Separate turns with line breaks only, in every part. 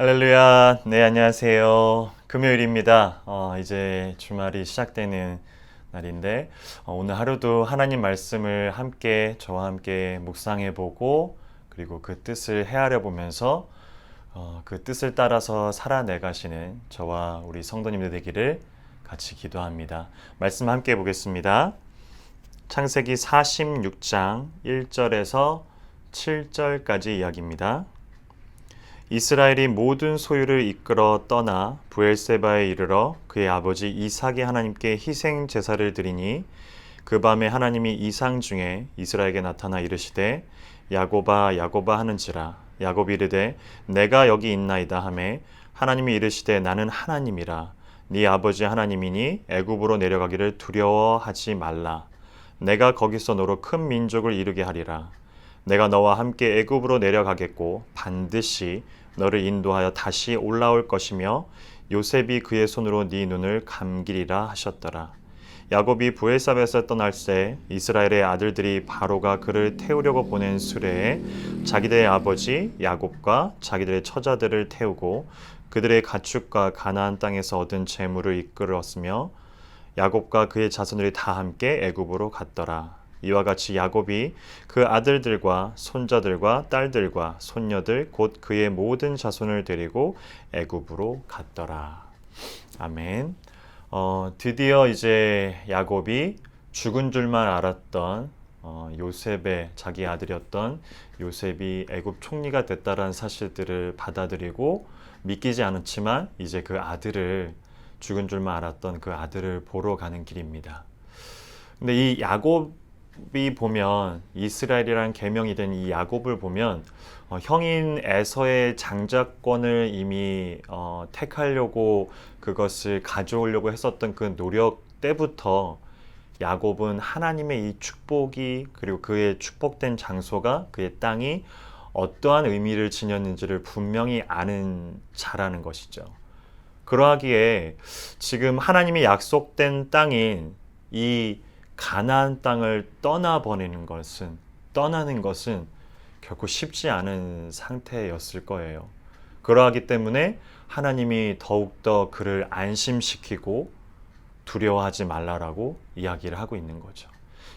할렐루야. 네, 안녕하세요. 금요일입니다. 이제 주말이 시작되는 날인데, 오늘 하루도 하나님 말씀을 저와 함께 묵상해 보고, 그리고 그 뜻을 헤아려 보면서, 그 뜻을 따라서 살아내가시는 저와 우리 성도님들 되기를 같이 기도합니다. 말씀 함께 보겠습니다. 창세기 46장 1절에서 7절까지 이야기입니다. 이스라엘이 모든 소유를 이끌어 떠나 브엘세바에 이르러 그의 아버지 이삭이 하나님께 희생 제사를 드리니 그 밤에 하나님이 이상 중에 이스라엘에게 나타나 이르시되 야곱아 야곱아 하는지라. 야곱이 이르되 내가 여기 있나이다 하매 하나님이 이르시되 나는 하나님이라. 네 아버지 하나님이니 애굽으로 내려가기를 두려워하지 말라. 내가 거기서 너로 큰 민족을 이루게 하리라. 내가 너와 함께 애굽으로 내려가겠고 반드시 너를 인도하여 다시 올라올 것이며 요셉이 그의 손으로 네 눈을 감기리라 하셨더라. 야곱이 브엘사베에서 떠날 때 이스라엘의 아들들이 바로가 그를 태우려고 보낸 수레에 자기들의 아버지 야곱과 자기들의 처자들을 태우고 그들의 가축과 가나안 땅에서 얻은 재물을 이끌었으며 야곱과 그의 자손들이 다 함께 애굽으로 갔더라. 이와 같이 야곱이 그 아들들과 손자들과 딸들과 손녀들 곧 그의 모든 자손을 데리고 애굽으로 갔더라. 아멘. 드디어 이제 야곱이 죽은 줄만 알았던 요셉의 자기 아들이었던 요셉이 애굽 총리가 됐다라는 사실들을 받아들이고 믿기지 않았지만 이제 그 아들을 죽은 줄만 알았던 그 아들을 보러 가는 길입니다. 근데 이 야곱이 보면 이스라엘이라는 계명이 된 이 야곱을 보면 형인 에서의 장자권을 이미 택하려고 그것을 가져오려고 했었던 그 노력 때부터 야곱은 하나님의 이 축복이 그리고 그의 축복된 장소가 그의 땅이 어떠한 의미를 지녔는지를 분명히 아는 자라는 것이죠. 그러하기에 지금 하나님이 약속된 땅인 이 가나안 땅을 떠나는 것은 결코 쉽지 않은 상태였을 거예요. 그러하기 때문에 하나님이 더욱더 그를 안심시키고 두려워하지 말라라고 이야기를 하고 있는 거죠.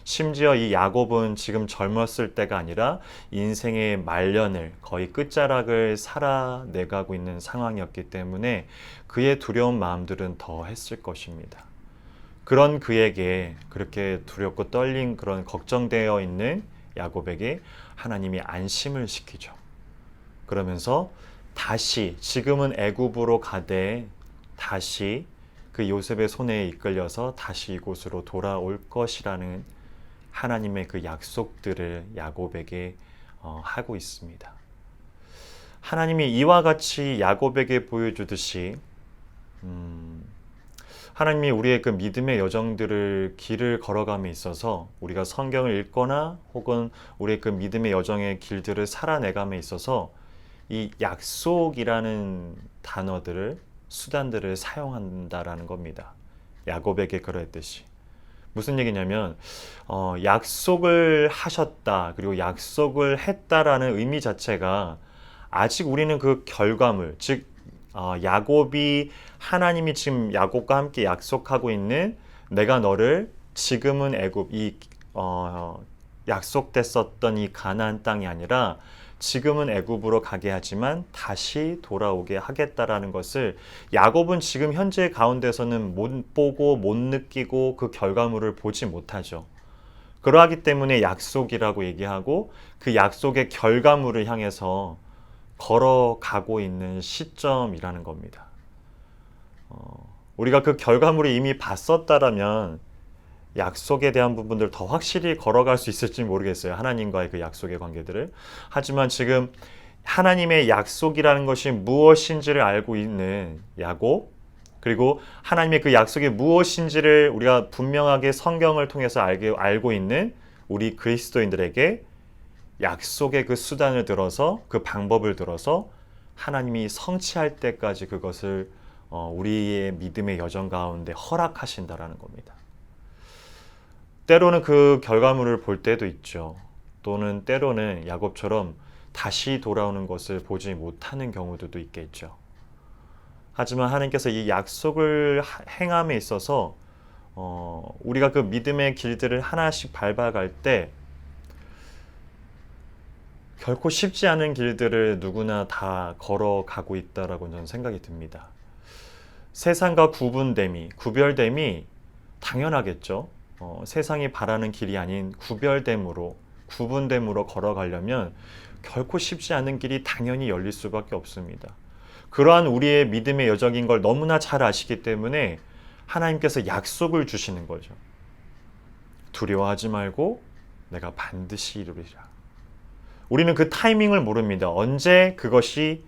심지어 이 야곱은 지금 젊었을 때가 아니라 인생의 말년을 거의 끝자락을 살아내가고 있는 상황이었기 때문에 그의 두려운 마음들은 더 했을 것입니다. 그런 그에게 그렇게 두렵고 떨린 그런 걱정되어 있는 야곱에게 하나님이 안심을 시키죠. 그러면서 다시 지금은 애굽으로 가되 다시 그 요셉의 손에 이끌려서 다시 이곳으로 돌아올 것이라는 하나님의 그 약속들을 야곱에게 하고 있습니다. 하나님이 이와 같이 야곱에게 보여주듯이 하나님이 우리의 그 믿음의 여정들을 길을 걸어감에 있어서 우리가 성경을 읽거나 혹은 우리의 그 믿음의 여정의 길들을 살아내감에 있어서 이 약속이라는 수단들을 사용한다라는 겁니다. 야곱에게 그랬듯이. 무슨 얘기냐면 약속을 하셨다 그리고 약속을 했다라는 의미 자체가 아직 우리는 그 결과물 즉 야곱이 하나님이 지금 야곱과 함께 약속하고 있는 내가 너를 지금은 애굽 약속됐었던 이 가나안 땅이 아니라 지금은 애굽으로 가게 하지만 다시 돌아오게 하겠다라는 것을 야곱은 지금 현재 가운데서는 못 보고 못 느끼고 그 결과물을 보지 못하죠. 그러하기 때문에 약속이라고 얘기하고 그 약속의 결과물을 향해서 걸어가고 있는 시점이라는 겁니다. 우리가 그 결과물을 이미 봤었다라면 약속에 대한 부분들 더 확실히 걸어갈 수 있을지 모르겠어요. 하나님과의 그 약속의 관계들을. 하지만 지금 하나님의 약속이라는 것이 무엇인지를 알고 있는 야곱, 그리고 하나님의 그 약속이 무엇인지를 우리가 분명하게 성경을 통해서 알고 있는 우리 그리스도인들에게 약속의 그 수단을 들어서 그 방법을 들어서 하나님이 성취할 때까지 그것을 우리의 믿음의 여정 가운데 허락하신다라는 겁니다. 때로는 그 결과물을 볼 때도 있죠. 또는 때로는 야곱처럼 다시 돌아오는 것을 보지 못하는 경우들도 있겠죠. 하지만 하나님께서 이 약속을 행함에 있어서 우리가 그 믿음의 길들을 하나씩 밟아갈 때 결코 쉽지 않은 길들을 누구나 다 걸어가고 있다라고 저는 생각이 듭니다. 세상과 구별됨이 당연하겠죠. 세상이 바라는 길이 아닌 구분됨으로 걸어가려면 결코 쉽지 않은 길이 당연히 열릴 수밖에 없습니다. 그러한 우리의 믿음의 여정인 걸 너무나 잘 아시기 때문에 하나님께서 약속을 주시는 거죠. 두려워하지 말고 내가 반드시 이루리라. 우리는 그 타이밍을 모릅니다. 언제 그것이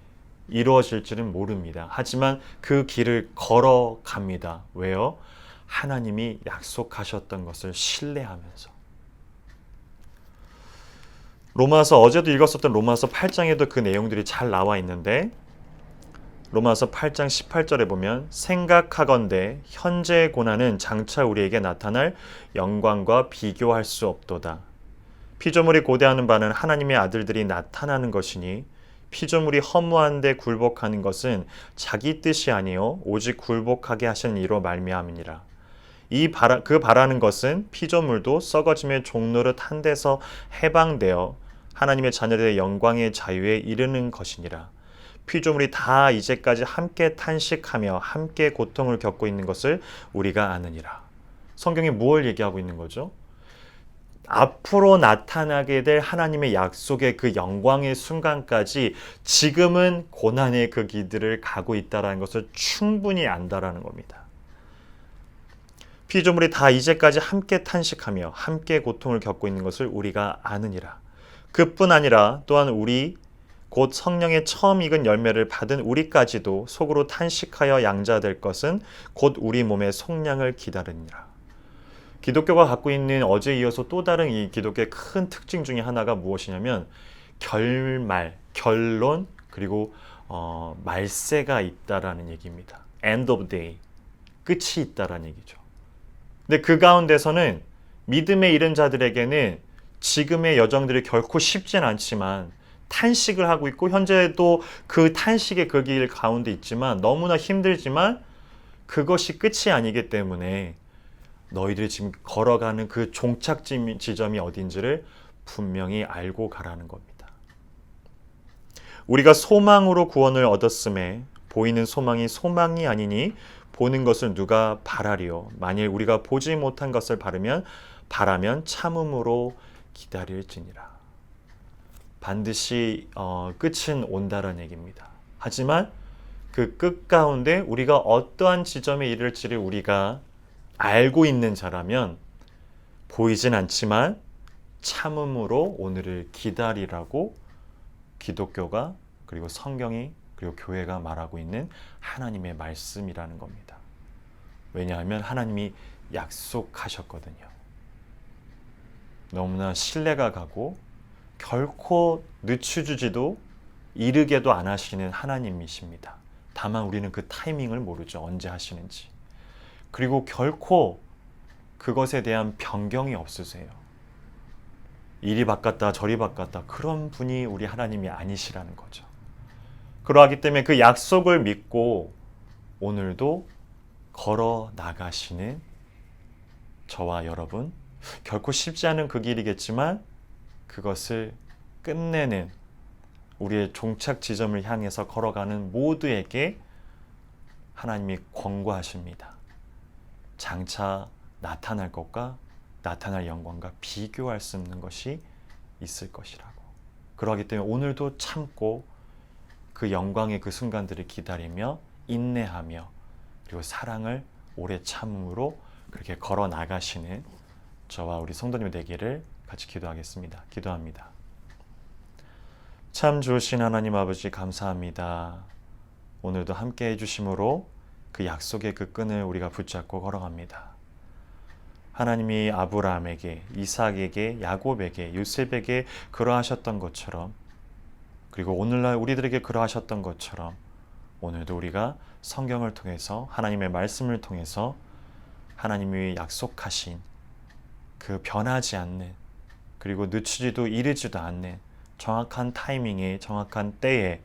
이루어질지는 모릅니다. 하지만 그 길을 걸어갑니다. 왜요? 하나님이 약속하셨던 것을 신뢰하면서. 어제도 읽었었던 로마서 8장에도 그 내용들이 잘 나와 있는데 로마서 8장 18절에 보면 생각하건대 현재의 고난은 장차 우리에게 나타날 영광과 비교할 수 없도다. 피조물이 고대하는 바는 하나님의 아들들이 나타나는 것이니 피조물이 허무한데 굴복하는 것은 자기 뜻이 아니요 오직 굴복하게 하시는 이로 말미암이니라. 그 바라는 것은 피조물도 썩어짐의 종노릇 한 데서 해방되어 하나님의 자녀들의 영광의 자유에 이르는 것이니라. 피조물이 다 이제까지 함께 탄식하며 함께 고통을 겪고 있는 것을 우리가 아느니라. 성경이 무엇을 얘기하고 있는 거죠? 앞으로 나타나게 될 하나님의 약속의 그 영광의 순간까지 지금은 고난의 그 길들을 가고 있다는 것을 충분히 안다라는 겁니다. 피조물이 다 이제까지 함께 탄식하며 함께 고통을 겪고 있는 것을 우리가 아느니라. 그뿐 아니라 또한 우리 곧 성령의 처음 익은 열매를 받은 우리까지도 속으로 탄식하여 양자될 것은 곧 우리 몸의 속량을 기다리니라. 기독교가 갖고 있는 어제에 이어서 또 다른 이 기독교의 큰 특징 중에 하나가 무엇이냐면 결론, 그리고 말세가 있다라는 얘기입니다. End of day, 끝이 있다라는 얘기죠. 근데 그 가운데서는 믿음에 이른 자들에게는 지금의 여정들이 결코 쉽진 않지만 탄식을 하고 있고 현재도 그 탄식의 그 길 가운데 있지만 너무나 힘들지만 그것이 끝이 아니기 때문에 너희들이 지금 걸어가는 그 종착 지점이 어딘지를 분명히 알고 가라는 겁니다. 우리가 소망으로 구원을 얻었음에 보이는 소망이 소망이 아니니 보는 것을 누가 바라리요. 만일 우리가 보지 못한 것을 바라면 참음으로 기다릴지니라. 반드시 끝은 온다라는 얘기입니다. 하지만 그 끝 가운데 우리가 어떠한 지점에 이를지를 우리가 알고 있는 자라면 보이진 않지만 참음으로 오늘을 기다리라고 기독교가 그리고 성경이 그리고 교회가 말하고 있는 하나님의 말씀이라는 겁니다. 왜냐하면 하나님이 약속하셨거든요. 너무나 신뢰가 가고 결코 늦추지도 이르게도 안 하시는 하나님이십니다. 다만 우리는 그 타이밍을 모르죠. 언제 하시는지. 그리고 결코 그것에 대한 변경이 없으세요. 이리 바꿨다 저리 바꿨다 그런 분이 우리 하나님이 아니시라는 거죠. 그러하기 때문에 그 약속을 믿고 오늘도 걸어 나가시는 저와 여러분, 결코 쉽지 않은 그 길이겠지만 그것을 끝내는 우리의 종착 지점을 향해서 걸어가는 모두에게 하나님이 권고하십니다. 장차 나타날 것과 나타날 영광과 비교할 수 없는 것이 있을 것이라고. 그러기 때문에 오늘도 참고 그 영광의 그 순간들을 기다리며 인내하며 그리고 사랑을 오래 참음으로 그렇게 걸어 나가시는 저와 우리 성도님 되기를 같이 기도하겠습니다. 기도합니다. 참 좋으신 하나님 아버지 감사합니다. 오늘도 함께 해주심으로 그 약속의 그 끈을 우리가 붙잡고 걸어갑니다. 하나님이 아브라함에게, 이삭에게, 야곱에게, 요셉에게 그러하셨던 것처럼 그리고 오늘날 우리들에게 그러하셨던 것처럼 오늘도 우리가 성경을 통해서 하나님의 말씀을 통해서 하나님이 약속하신 그 변하지 않는 그리고 늦추지도 이르지도 않는 정확한 타이밍에 정확한 때에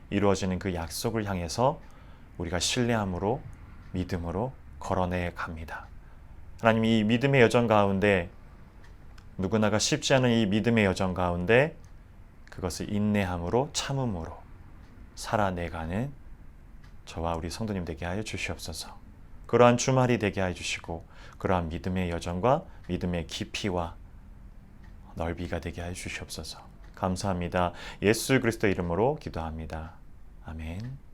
이루어지는 그 약속을 향해서 우리가 신뢰함으로 믿음으로 걸어내 갑니다. 하나님, 이 믿음의 여정 가운데 누구나가 쉽지 않은 이 믿음의 여정 가운데 그것을 인내함으로 참음으로 살아내가는 저와 우리 성도님 되게 하여 주시옵소서. 그러한 주말이 되게 하여 주시고 그러한 믿음의 여정과 믿음의 깊이와 넓이가 되게 하여 주시옵소서. 감사합니다. 예수 그리스도 이름으로 기도합니다. 아멘.